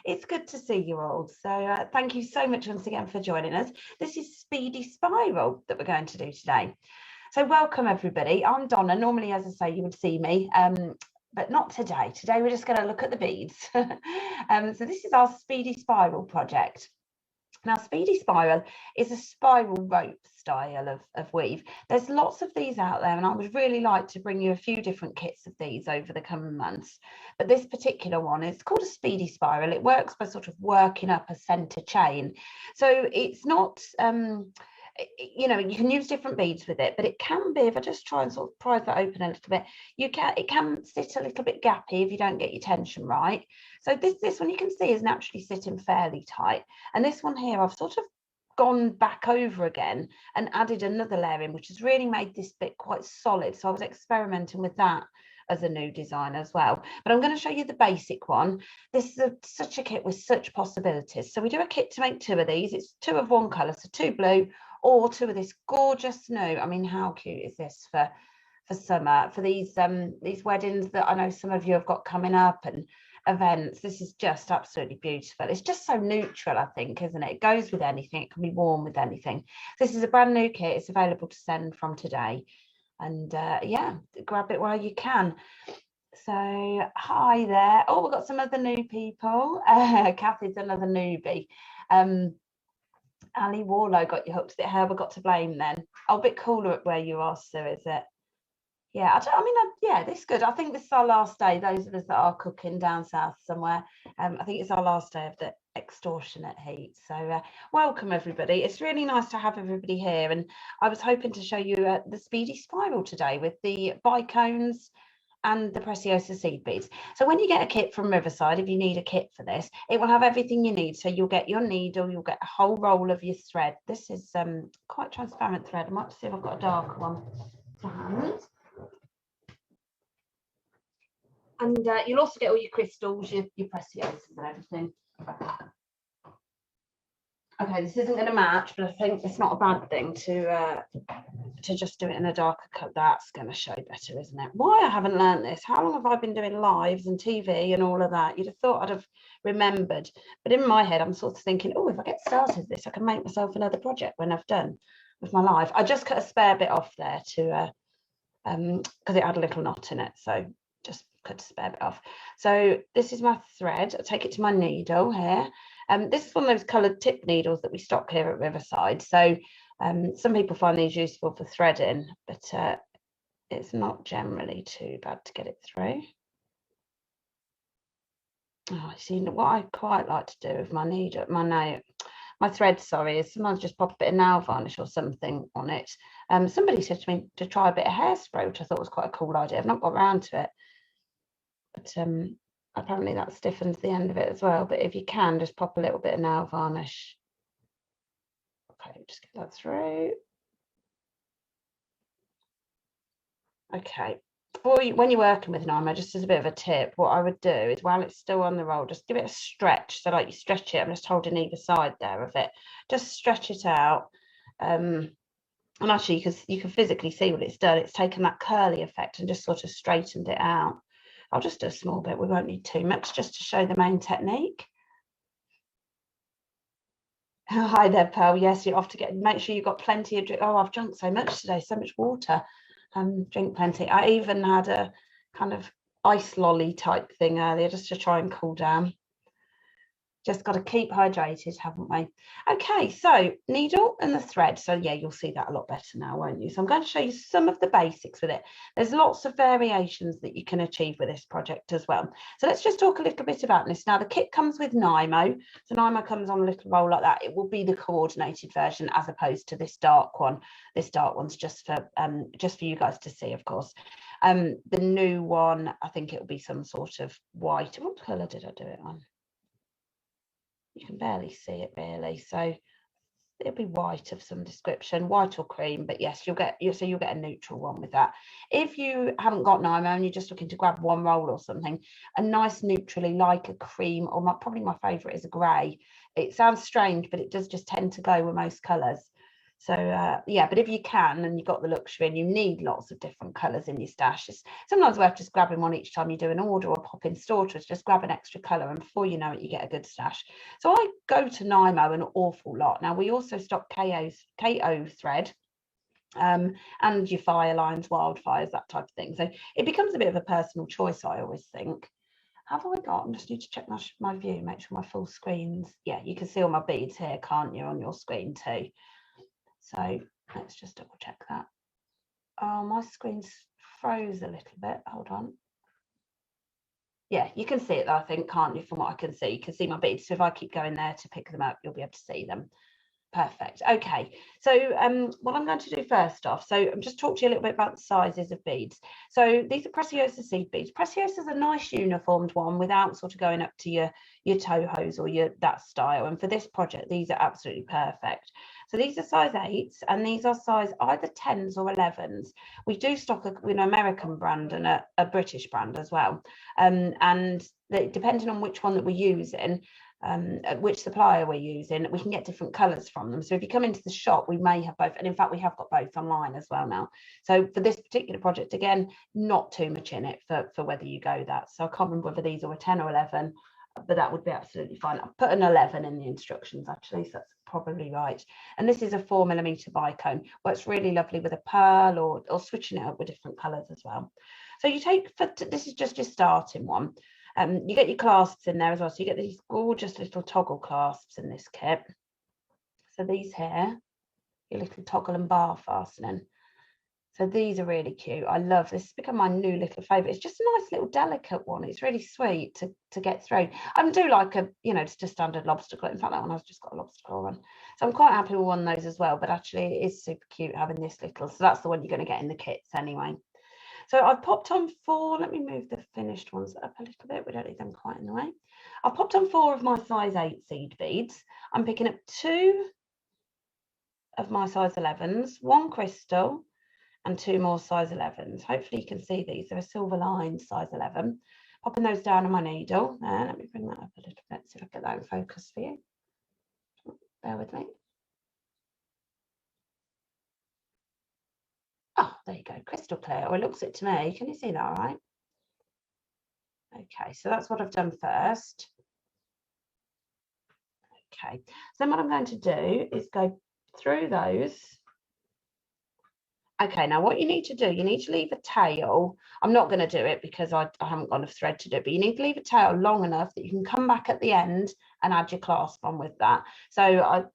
It's good to see you all. So thank you so much once again for joining us. This is Speedy Spiral that we're going to do today. So welcome everybody. I'm Donna. Normally, as I say, you would see me, but not today. Today we're just going to look at the beads. So this is our Speedy Spiral project. Now, Speedy Spiral is a spiral rope style of weave. There's lots of these out there, and I would really like to bring you a few different kits of these over the coming months. But this particular one is called a Speedy Spiral. It works by sort of working up a centre chain. So it's not, you know, you can use different beads with it, but it can be, if I just try and sort of prise that open a little bit, it can sit a little bit gappy if you don't get your tension right. So this one you can see is naturally sitting fairly tight, and this one here I've sort of gone back over again and added another layer in, which has really made this bit quite solid. So I was experimenting with that as a new design as well, but I'm going to show you the basic one. This is such a kit with such possibilities. So we do a kit to make two of these. It's two of one colour, so two blue or two of this gorgeous new. I mean, how cute is this for summer, for these weddings that I know some of you have got coming up and events. This is just absolutely beautiful. It's just so neutral, I think, isn't it? It goes with anything. It can be worn with anything. This is a brand new kit. It's available to send from today, and yeah, grab it while you can. So hi there. Oh, we've got some other new people. Kathy's another newbie. Ali Warlow got you hooked. Is it her we got to blame then? Oh, a bit cooler at where you are, Sue, is it? Yeah, yeah, this is good. I think this is our last day, those of us that are cooking down south somewhere. I think it's our last day of the extortionate heat. So welcome everybody. It's really nice to have everybody here, and I was hoping to show you the Speedy Spiral today with the bicones and the Preciosa seed beads. So when you get a kit from Riverside, if you need a kit for this, it will have everything you need. So you'll get your needle, you'll get a whole roll of your thread. This is quite transparent thread. I might see if I've got a darker one to hand. And you'll also get all your crystals, your Preciosas and everything. Okay, this isn't going to match, but I think it's not a bad thing to just do it in a darker cut. That's going to show better, isn't it? Why I haven't learned this? How long have I been doing lives and TV and all of that? You'd have thought I'd have remembered, but in my head I'm sort of thinking, oh, if I get started with this, I can make myself another project when I've done with my life. I just cut a spare bit off there to because it had a little knot in it, so just cut a spare bit off. So this is my thread. I take it to my needle here. This is one of those coloured tip needles that we stock here at Riverside. So some people find these useful for threading, but it's not generally too bad to get it through. Oh, see, what I quite like to do with my needle, my thread, sorry, is sometimes just pop a bit of nail varnish or something on it. Somebody said to me to try a bit of hairspray, which I thought was quite a cool idea. I've not got around to it, but apparently that stiffens the end of it as well. But if you can, just pop a little bit of nail varnish. Okay, just get that through. Okay, when you're working with Nima, just as a bit of a tip, what I would do is while it's still on the roll, just give it a stretch. So like you stretch it, I'm just holding either side there of it. Just stretch it out. And actually, because you can physically see what it's done, it's taken that curly effect and just sort of straightened it out. I'll just do a small bit. We won't need too much, just to show the main technique. Oh, hi there, Pearl. Yes, you're off to make sure you've got plenty of drink. Oh, I've drunk so much today, so much water. Drink plenty. I even had a kind of ice lolly type thing earlier just to try and cool down. Just got to keep hydrated, haven't we? Okay, so needle and the thread. So yeah, you'll see that a lot better now, won't you? So I'm going to show you some of the basics with it. There's lots of variations that you can achieve with this project as well. So let's just talk a little bit about this. Now the kit comes with Nymo. So Nymo comes on a little roll like that. It will be the coordinated version as opposed to this dark one. This dark one's just for you guys to see, of course. The new one, I think it will be some sort of white. What colour did I do it on? You can barely see it really, so it'll be white of some description, white or cream, but yes, you'll get a neutral one with that. If you haven't got Nymo and you're just looking to grab one roll or something, a nice neutrally like a cream, or probably my favorite is a grey. It sounds strange, but it does just tend to go with most colors. So yeah, but if you can and you've got the luxury and you need lots of different colours in your stash, it's sometimes worth just grabbing one each time you do an order or pop in store to just grab an extra colour, and before you know it, you get a good stash. So I go to Nymo an awful lot. Now we also stock KO thread, and your fire lines, wildfires, that type of thing. So it becomes a bit of a personal choice, I always think. Have I got, I just need to check my view, make sure my full screen's, yeah, you can see all my beads here, can't you, on your screen too? So let's just double check that. Oh, my screen's froze a little bit, hold on. Yeah, you can see it though, I think, can't you, from what I can see? You can see my beads, so if I keep going there to pick them up, you'll be able to see them. Perfect. Okay, so what I'm going to do first off, so I'm just talk to you a little bit about the sizes of beads. So these are Preciosa seed beads. Preciosa is a nice uniformed one without sort of going up to your Tohos or that style. And for this project, these are absolutely perfect. So these are size 8s, and these are size either 10s or 11s. We do stock an American brand and a British brand as well. And depending on which one that we're using, which supplier we're using, we can get different colours from them. So if you come into the shop, we may have both, and in fact we have got both online as well now. So for this particular project, again, not too much in it for whether you go that. So I can't remember whether these are a 10 or 11, but that would be absolutely fine. I've put an 11 in the instructions actually, so that's probably right. And this is a 4mm bicone. Works really lovely with a pearl or switching it up with different colours as well. So you take, this is just your starting one. You get your clasps in there as well. So you get these gorgeous little toggle clasps in this kit. So these here, your little toggle and bar fastening. So these are really cute. I love this. It's become my new little favourite. It's just a nice little delicate one. It's really sweet to get through. I do like just a standard lobster claw. In fact, that one I've just got a lobster claw on. So I'm quite happy with one of those as well. But actually, it is super cute having this little. So that's the one you're going to get in the kits anyway. So I've popped on 4, let me move the finished ones up a little bit, we don't need them quite in the way. I've popped on 4 of my size 8 seed beads. I'm picking up 2 of my size 11s, 1 crystal and 2 more size 11s. Hopefully you can see these, they're a silver line size 11. Popping those down on my needle. Let me bring that up a little bit, see if I get that in focus for you. Bear with me. Oh, there you go, crystal clear. Oh, it looks it to me. Can you see that all right? Okay, so that's what I've done first. Okay, so then what I'm going to do is go through those. Okay, now what you need to do, you need to leave a tail. I'm not going to do it because I haven't got enough thread to do it, but you need to leave a tail long enough that you can come back at the end and add your clasp on with that. So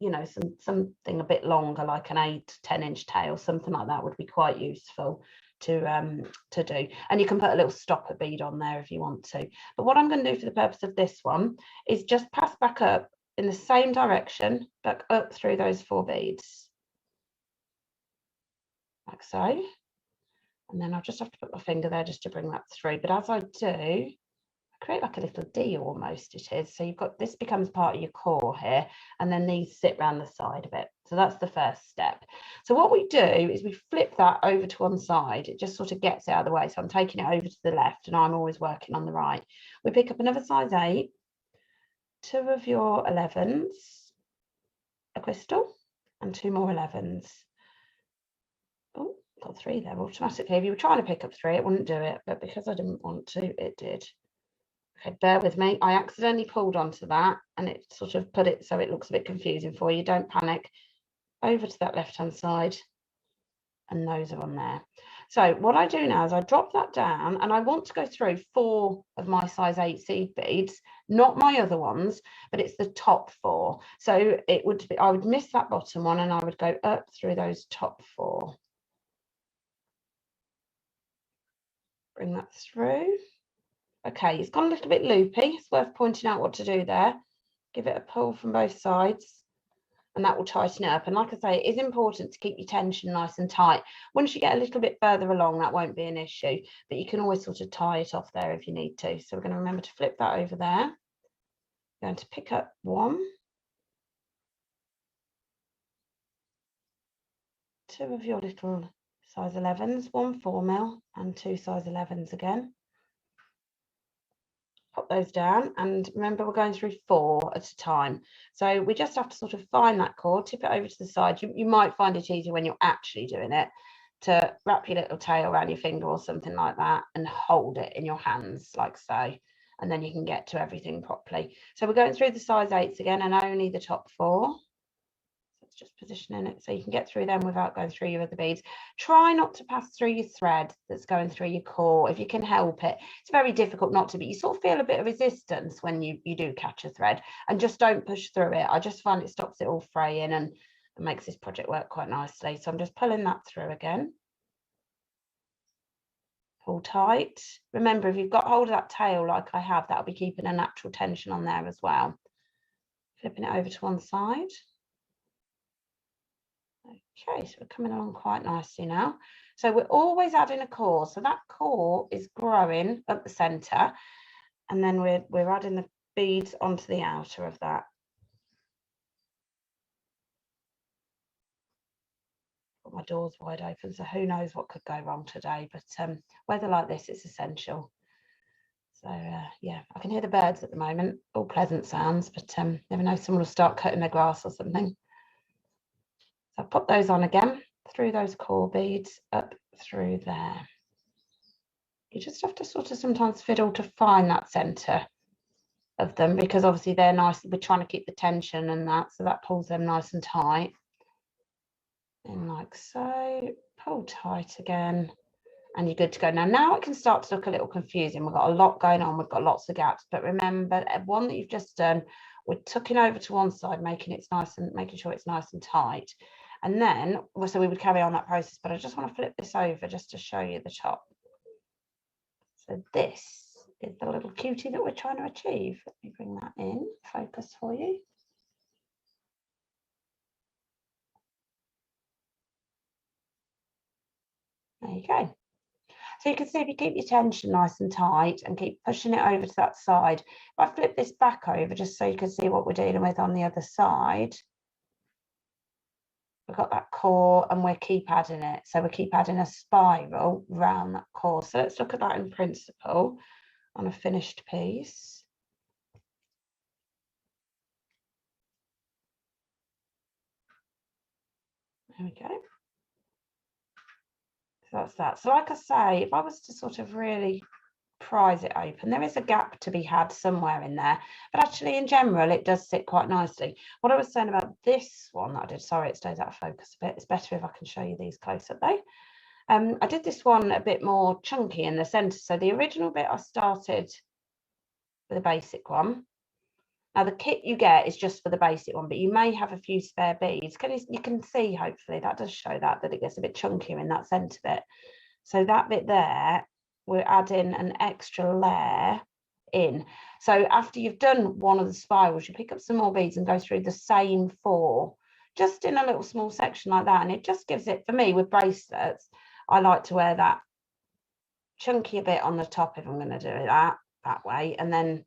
something a bit longer, like an 8 to 10 inch tail, something like that would be quite useful to do. And you can put a little stopper bead on there if you want to. But what I'm going to do for the purpose of this one is just pass back up in the same direction, back up through those 4 beads. Like so. And then I'll just have to put my finger there just to bring that through. But as I do, I create like a little D almost, it is. So you've got, this becomes part of your core here, and then these sit around the side of it. So that's the first step. So what we do is we flip that over to one side. It just sort of gets it out of the way. So I'm taking it over to the left and I'm always working on the right. We pick up another size 8, 2 of your 11s, a crystal, and 2 more 11s. Oh, got 3 there automatically. If you were trying to pick up 3, it wouldn't do it, but because I didn't want to, it did. Okay, bear with me. I accidentally pulled onto that and it sort of put it so it looks a bit confusing for you. Don't panic. Over to that left-hand side, and those are on there. So what I do now is I drop that down, and I want to go through 4 of my size 8 seed beads, not my other ones, but it's the top 4. So it would be, I would miss that bottom one and I would go up through those top 4. Bring that through. Okay, it's gone a little bit loopy. It's worth pointing out what to do there. Give it a pull from both sides, and that will tighten it up. And like I say, it is important to keep your tension nice and tight. Once you get a little bit further along, that won't be an issue, but you can always sort of tie it off there if you need to. So we're going to remember to flip that over there. We're going to pick up 1, 2 of your little size 11s, 1 4mm and 2 size 11s again. Pop those down, and remember we're going through 4 at a time, so we just have to sort of find that cord, tip it over to the side. You might find it easier when you're actually doing it to wrap your little tail around your finger or something like that and hold it in your hands like so, and then you can get to everything properly. So we're going through the size 8s again and only the top 4. Just positioning it so you can get through them without going through your other beads. Try not to pass through your thread that's going through your core if you can help it. It's very difficult not to, but you sort of feel a bit of resistance when you do catch a thread, and just don't push through it. I just find it stops it all fraying and makes this project work quite nicely. So I'm just pulling that through again. Pull tight. Remember, if you've got hold of that tail like I have, that'll be keeping a natural tension on there as well. Flipping it over to one side. Okay, so we're coming along quite nicely now. So we're always adding a core. So that core is growing at the centre, and then we're adding the beads onto the outer of that. Got my doors wide open, so who knows what could go wrong today. But weather like this, it's essential. So yeah, I can hear the birds at the moment, all pleasant sounds, but never know, someone will start cutting their grass or something. So I'll pop those on again, through those core beads, up through there. You just have to sort of sometimes fiddle to find that centre of them, because obviously they're nice. We're trying to keep the tension and that, so that pulls them nice and tight. And like so, pull tight again, and you're good to go. Now it can start to look a little confusing. We've got a lot going on. We've got lots of gaps, but remember, one that you've just done, we're tucking over to one side, making sure it's nice and tight. And then, so we would carry on that process, but I just want to flip this over just to show you the top. So this is the little cutie that we're trying to achieve. Let me bring that in, focus for you. There you go. So you can see if you keep your tension nice and tight and keep pushing it over to that side. If I flip this back over just so you can see what we're dealing with on the other side, we've got that core and we keep adding it. So we keep adding a spiral around that core. So let's look at that in principle on a finished piece. There we go. So that's that. So like I say, if I was to sort of really prise it open, there is a gap to be had somewhere in there, but actually in general it does sit quite nicely. What I was saying about this one that I did, sorry it stays out of focus a bit, it's better if I can show you these close up though. I did this one a bit more chunky in the centre. So the original bit I started with a basic one. Now the kit you get is just for the basic one, but you may have a few spare beads. You can see, hopefully that does show that it gets a bit chunkier in that centre bit. So that bit there, we're adding an extra layer in. So after you've done one of the spirals, you pick up some more beads and go through the same 4, just in a little small section like that. And it just gives it, for me with bracelets, I like to wear that chunkier bit on the top if I'm going to do it that way, and then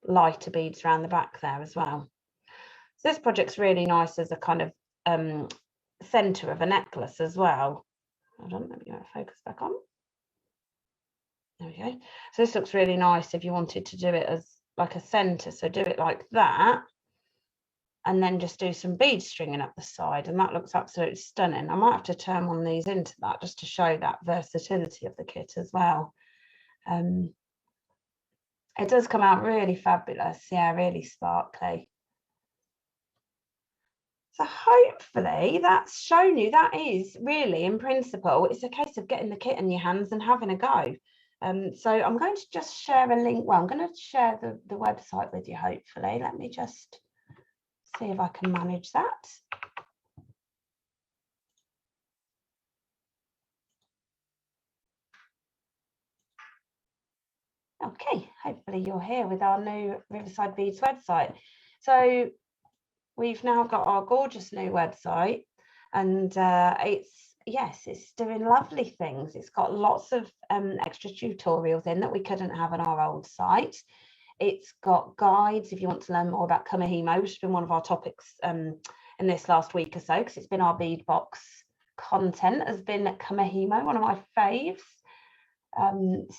lighter beads around the back there as well. So this project's really nice as a kind of centre of a necklace as well. Hold on, let me get focus back on. There we go. So this looks really nice if you wanted to do it as like a centre. So do it like that, and then just do some bead stringing up the side, and that looks absolutely stunning. I might have to turn one of these into that just to show that versatility of the kit as well. It does come out really fabulous, yeah, really sparkly. So hopefully that's shown you that is really, in principle, it's a case of getting the kit in your hands and having a go. So I'm going to just share a link. Well, I'm going to share the website with you, hopefully. Let me just see if I can manage that. Okay, hopefully you're here with our new Riverside Beads website. So we've now got our gorgeous new website, and it's doing lovely things. It's got lots of extra tutorials in that we couldn't have on our old site. It's got guides if you want to learn more about Kamihimo, which has been one of our topics in this last week or so, because it's been our bead box content has been Kamihimo, one of my faves.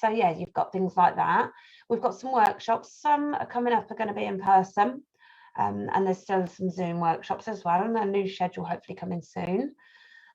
So yeah, you've got things like that. We've got some workshops. Some are coming up, are going to be in person, and there's still some Zoom workshops as well, and a new schedule hopefully coming soon.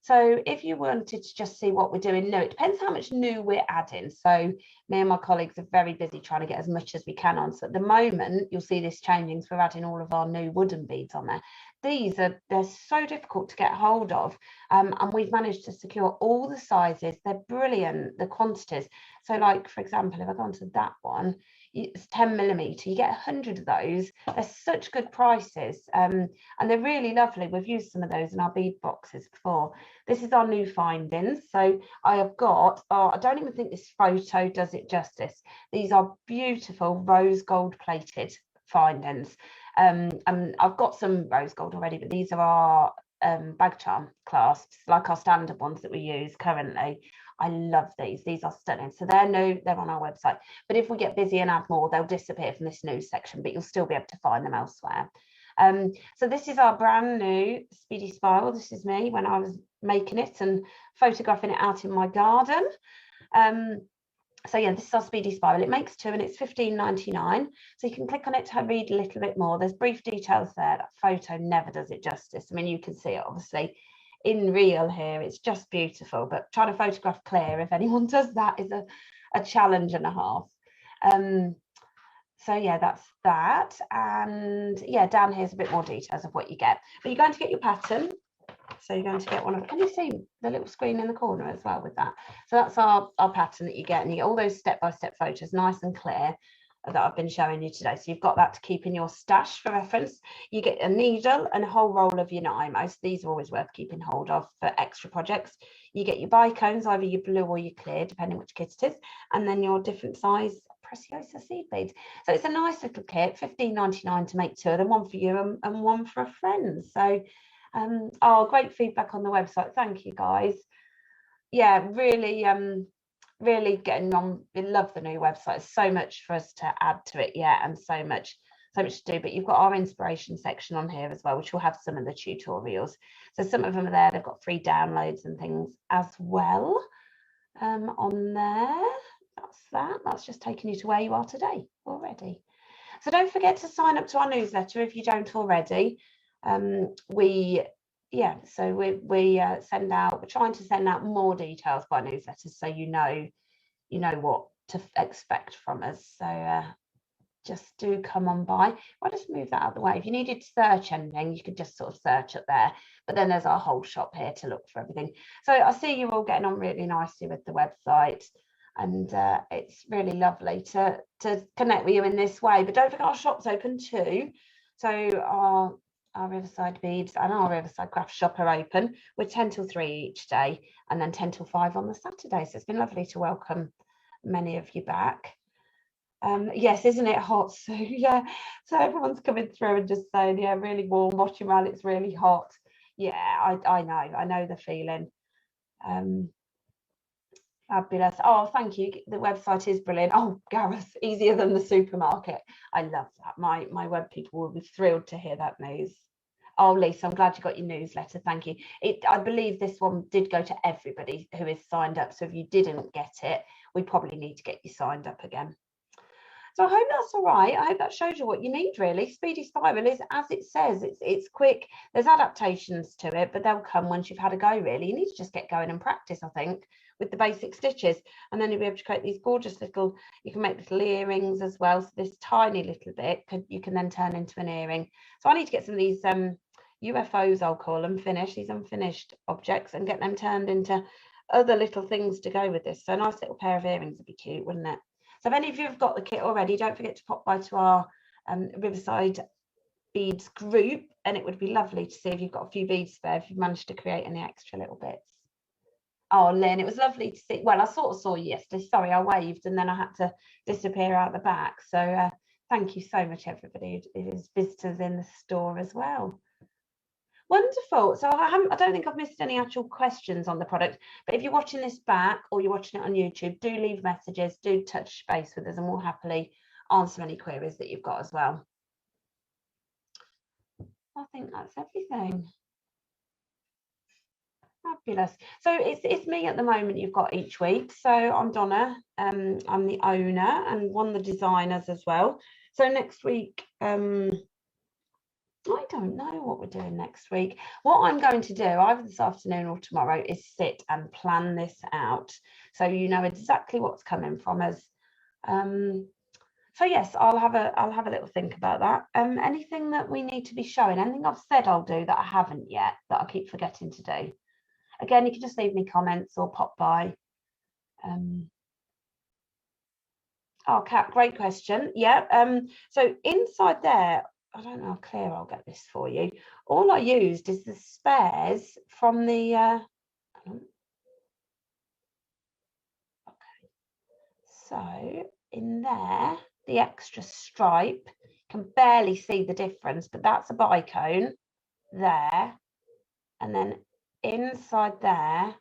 So if you wanted to just see what we're doing new, it depends how much new we're adding. So me and my colleagues are very busy trying to get as much as we can on. So at the moment, you'll see this changing. So we're adding all of our new wooden beads on there. They're so difficult to get hold of. And we've managed to secure all the sizes. They're brilliant, the quantities. So like, for example, if I go onto that one, it's 10mm, you get 100 of those. They're such good prices, and they're really lovely. We've used some of those in our bead boxes before. This is our new findings. So I have got, I don't even think this photo does it justice. These are beautiful rose gold plated findings, and I've got some rose gold already, but these are our bag charm clasps, like our standard ones that we use currently. I love these. These are stunning. So they're new, they're on our website. But if we get busy and add more, they'll disappear from this news section, but you'll still be able to find them elsewhere. So this is our brand new Speedy Spiral. This is me when I was making it and photographing it out in my garden. So yeah, this is our Speedy Spiral. It makes 2 and it's $15.99. So you can click on it to read a little bit more. There's brief details there. That photo never does it justice. I mean, you can see it obviously in real here. It's just beautiful, but trying to photograph clear, if anyone does that, is a challenge and a half. So yeah, that's that. And yeah, down here's a bit more details of what you get. But you're going to get your pattern. So you're going to get one of, can you see the little screen in the corner as well with that? So that's our pattern that you get, and you get all those step-by-step photos, nice and clear, that I've been showing you today. So you've got that to keep in your stash for reference. You get a needle and a whole roll of your Nymos. These are always worth keeping hold of for extra projects. You get your bicones, either your blue or your clear, depending which kit it is, and then your different size Preciosa seed beads. So it's a nice little kit, $15.99 to make 2 of them, one for you and one for a friend. So great feedback on the website. Thank you guys. Yeah, really really getting on. We love the new website. So much for us to add to it yet, and so much to do. But you've got our inspiration section on here as well, which will have some of the tutorials. So some of them are there. They've got free downloads and things as well on there. That's just taking you to where you are today already. So don't forget to sign up to our newsletter if you don't already. We're trying to send out more details by newsletters, so you know what to expect from us. So just do come on by. I'll just move that out of the way. If you needed to search anything, you could just sort of search it there, but then there's our whole shop here to look for everything. So I see you're all getting on really nicely with the website, and it's really lovely to connect with you in this way. But don't forget our shop's open too. So our Riverside Beads and our Riverside Craft shop are open. We're 10 till 3 each day, and then 10 till 5 on the Saturday. So it's been lovely to welcome many of you back. Yes, isn't it hot? So yeah, so everyone's coming through and just saying, yeah, really warm, watching around, it's really hot. Yeah, I know the feeling. Fabulous. Oh, thank you. The website is brilliant. Oh, Gareth, easier than the supermarket. I love that. My web people will be thrilled to hear that news. Oh, Lisa, I'm glad you got your newsletter. Thank you. I believe this one did go to everybody who is signed up. So if you didn't get it, we probably need to get you signed up again. So I hope that's all right. I hope that shows you what you need, really. Speedy Spiral is, as it says, it's quick. There's adaptations to it, but they'll come once you've had a go, really. You need to just get going and practice, I think, with the basic stitches. And then you'll be able to create these gorgeous little, you can make little earrings as well. So this tiny little bit, you can then turn into an earring. So I need to get some of these UFOs, I'll call them, these unfinished objects, and get them turned into other little things to go with this. So a nice little pair of earrings would be cute, wouldn't it? So if any of you have got the kit already, don't forget to pop by to our Riverside Beads group, and it would be lovely to see if you've got a few beads there, if you've managed to create any extra little bits. Oh, Lynn, it was lovely to see. Well, I sort of saw you yesterday. Sorry, I waved and then I had to disappear out the back. So thank you so much, everybody who's visitors in the store as well. Wonderful. So I don't think I've missed any actual questions on the product, but if you're watching this back or you're watching it on YouTube, do leave messages, do touch base with us, and we'll happily answer any queries that you've got as well. I think that's everything. Fabulous. So it's me at the moment you've got each week. So I'm Donna, I'm the owner and one of the designers as well. So next week, I don't know what we're doing next week. What I'm going to do either this afternoon or tomorrow is sit and plan this out, so you know exactly what's coming from us. So yes, I'll have a little think about that. Anything that we need to be showing, anything I've said I'll do that I haven't yet that I keep forgetting to do. Again, you can just leave me comments or pop by. Oh, Kat, great question. Yeah. So inside there, I don't know how clear I'll get this for you. All I used is the spares from the okay. So in there, the extra stripe, can barely see the difference, but that's a bicone there. And then inside there,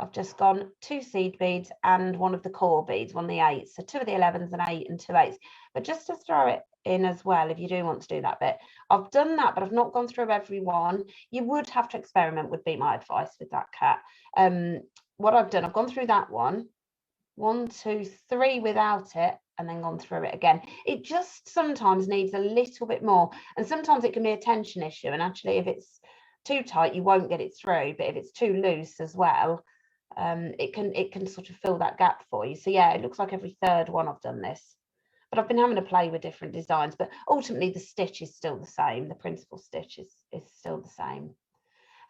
I've just gone 2 seed beads and one of the core beads, one of the 8s. So 2 of the 11s and 8 and 2 8s. But just to throw it in as well, if you do want to do that bit, I've done that, but I've not gone through every one. You would have to experiment, would be my advice with that, Kat. What I've done, I've gone through that one, 1 2 3 without it, and then gone through it again. It just sometimes needs a little bit more, and sometimes it can be a tension issue, and actually if it's too tight you won't get it through, but if it's too loose as well, it can sort of fill that gap for you. So yeah, it looks like every third one I've done this, but I've been having to play with different designs, but ultimately the stitch is still the same. The principal stitch is still the same.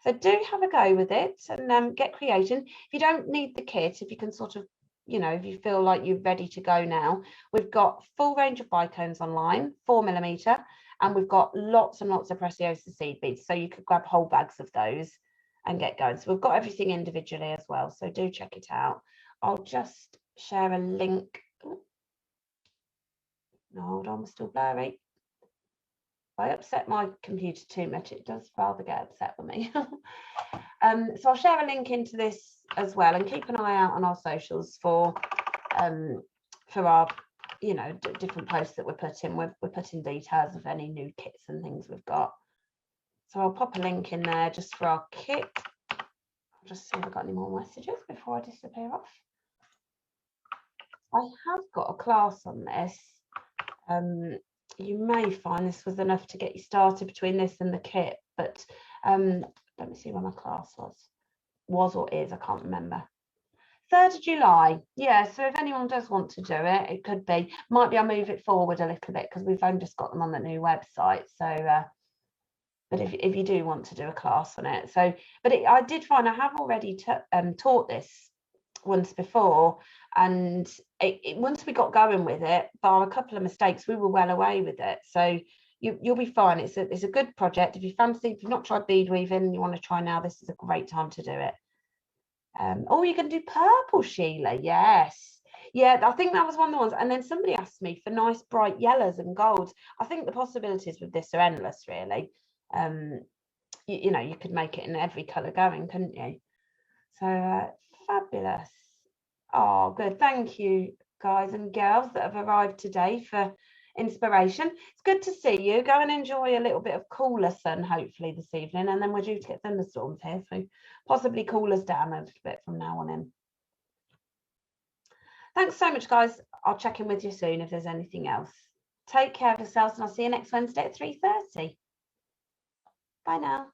So do have a go with it and get creating. If you don't need the kit, if you can sort of, you know, if you feel like you're ready to go now, we've got full range of bicones online, 4mm, and we've got lots and lots of Preciosa seed beads, so you could grab whole bags of those and get going. So we've got everything individually as well, so do check it out. I'll just share a link. No, hold on, we're still blurry. If I upset my computer too much, it does rather get upset with me. So I'll share a link into this as well, and keep an eye out on our socials for our, you know, different posts that we're putting. We're putting details of any new kits and things we've got. So I'll pop a link in there just for our kit. I'll just see if I've got any more messages before I disappear off. I have got a class on this. You may find this was enough to get you started between this and the kit, but let me see where my class was or is, I can't remember. 3rd of July, yeah, so if anyone does want to do it, it could be, might be I'll move it forward a little bit because we've only just got them on the new website. So but if you do want to do a class on it, so but I did find I have already taught this once before, and once we got going with it, bar a couple of mistakes, we were well away with it. So you'll be fine. It's a good project. If you've not tried bead weaving and you want to try now, this is a great time to do it. Oh, you can do purple, Sheila. Yes. Yeah, I think that was one of the ones. And then somebody asked me for nice bright yellows and golds. I think the possibilities with this are endless, really. You know, you could make it in every colour going, couldn't you? So fabulous. Oh, good. Thank you, guys and girls that have arrived today for inspiration. It's good to see you. Go and enjoy a little bit of cooler sun, hopefully, this evening. And then we're due to get thunderstorms here, so possibly cool us down a little bit from now on in. Thanks so much, guys. I'll check in with you soon if there's anything else. Take care of yourselves, and I'll see you next Wednesday at 3:30. Bye now.